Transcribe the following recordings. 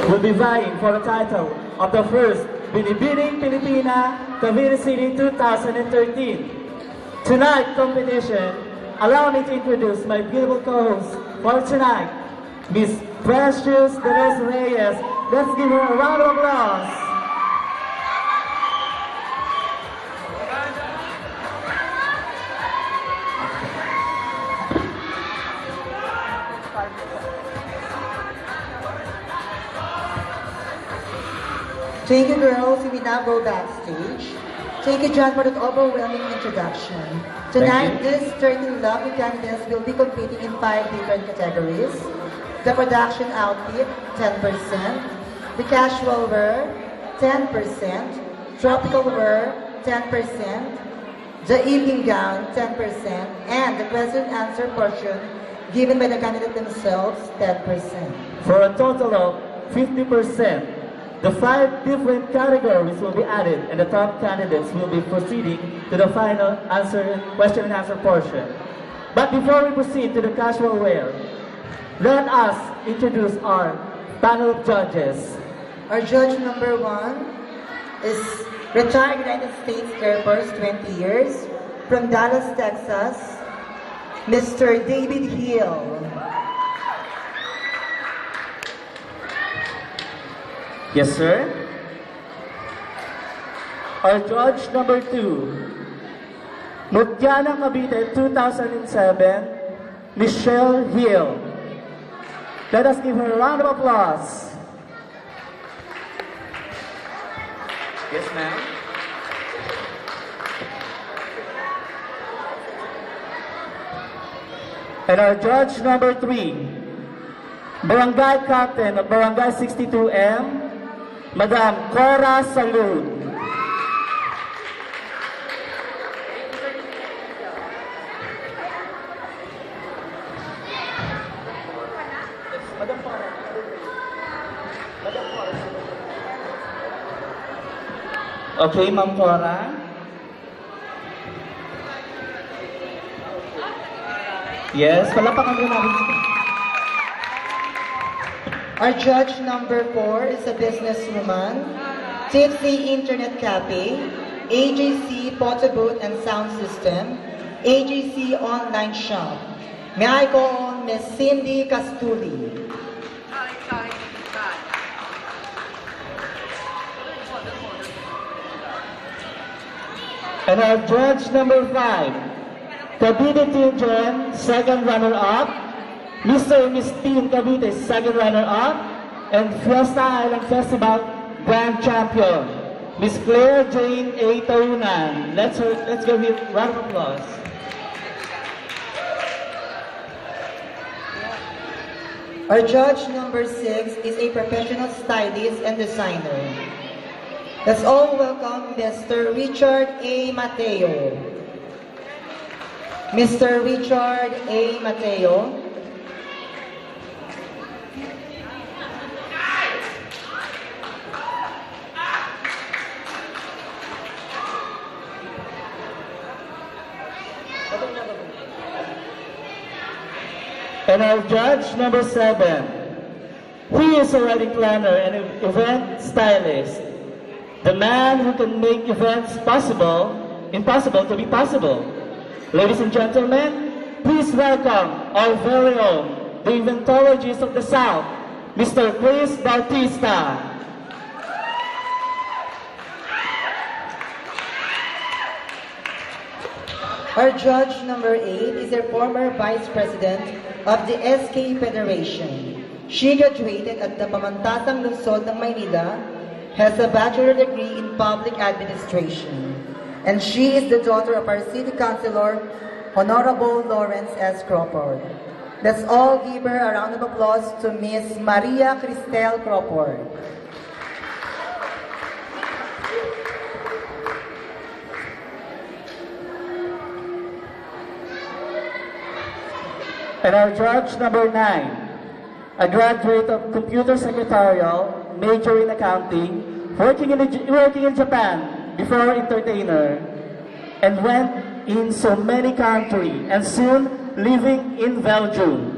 will be vying for the title of the first Binibining Pilipina Cavite City 2013. Tonight's competition, allow me to introduce my beautiful co-host for tonight, Miss Precious Dolores Reyes. Let's give her a round of applause. Thank you, girls. We now go backstage. Thank you, John, for that overwhelming introduction. Tonight, these 13 lovely candidates will be competing in 5 different categories. The production outfit, 10%. The casual wear, 10%. Tropical wear, 10%. The evening gown, 10%. And the question and answer portion given by the candidate themselves, 10%. For a total of 50%. The 5 different categories will be added and the top candidates will be proceeding to the final question and answer portion. But before we proceed to the casual wear, let us introduce our panel of judges. Our judge number 1 is retired United States Air Force, 20 years, from Dallas, Texas, Mr. David Hill. Yes, sir. Our judge number 2, Mutya ng Cavite 2007, Michelle Hill. Let us give her a round of applause. Yes, ma'am. And our judge number 3, Barangay Captain of Barangay 62M, Madam Cora Salud. Okay, Ma'am Cora. Yes, palapakan ko namin. Our judge number 4 is a businesswoman, Tipsy Internet Cafe, AJC Photo Booth and Sound System, AJC Online Shop. May I call on Miss Cindy Castuli. And our judge number 5, Cavite Children, second runner-up, Mr. and Miss Teen Cavite, second runner-up, and Fiesta Island Festival Grand Champion, Miss Claire Jane A. Taunan. Let's give her a round of applause. Our judge number 6 is a professional stylist and designer. Let's all welcome Mr. Richard A. Mateo. Mr. Richard A. Mateo. And our judge number 7, he is a wedding planner and event stylist. The man who can make events impossible to be possible. Ladies and gentlemen, please welcome our very own, the eventologist of the South, Mr. Chris Bautista. Our judge number 8 is a former vice president of the SK Federation. She graduated at the Pamantasang Lungsod ng Maynila, has a bachelor degree in public administration, and she is the daughter of our city councilor, Honorable Lawrence S. Crawford. Let's all give her a round of applause to Miss Maria Cristel Crawford. And our judge number 9, a graduate of computer secretarial, major in accounting, working in Japan before entertainer, and went in so many countries, and soon living in Belgium.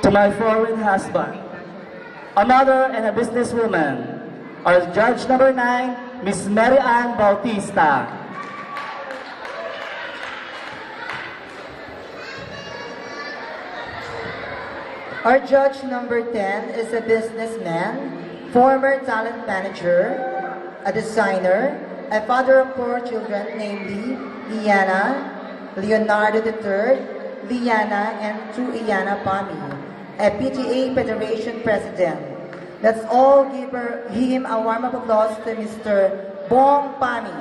To my foreign husband, a mother and a businesswoman. Our judge number 9, Miss Mary Ann Bautista. Our judge number 10 is a businessman, former talent manager, a designer, a father of 4 children, namely Liana, Leonardo III, Liana, and True Iana Pami, a PTA Federation president. Let's all give him a warm applause to Mr. Bong Pami.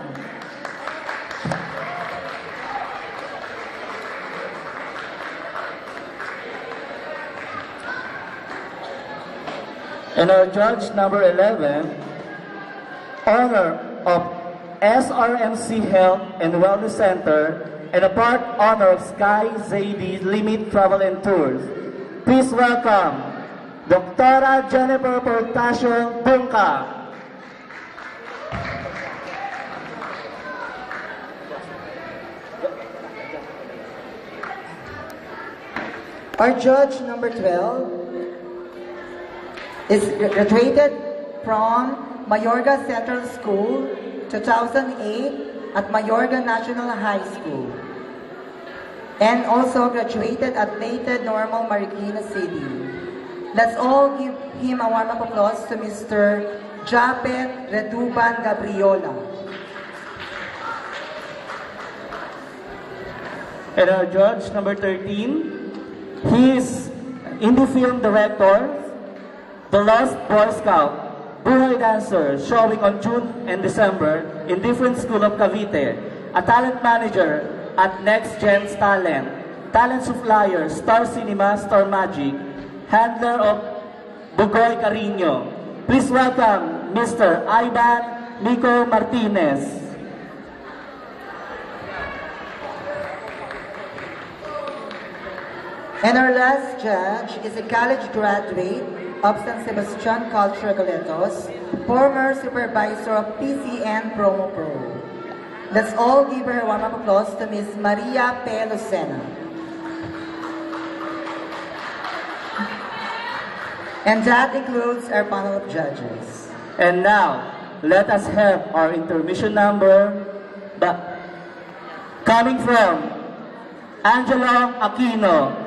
And our judge number 11, owner of SRMC Health and Wellness Center and a part owner of Sky Zaidi Limit Travel and Tours. Please welcome Dr. Jennifer Portasio Bunca. Our judge number 12 is graduated from Mayorga Central School 2008 at Mayorga National High School, and also graduated at Leyte Normal Marikina City. Let's all give him a warm applause to Mr. Japet Reduban Gabriola. And our judge number 13, he is indie film director, The Lost Boy Scout, Buhay Dancer, showing on June and December in different school of Cavite, a talent manager at Next Gen's Talent, talent supplier, Star Cinema, Star Magic, handler of Bugoy Carino. Please welcome Mr. Ivan Nico Martinez. And our last judge is a college graduate of San Sebastian Cultural Galetos, former supervisor of PCN Promo Pro. Let's all give her a warm applause to Ms. Maria P. Lucena. And that includes our panel of judges. And now, let us have our intermission number, coming from Angelo Aquino,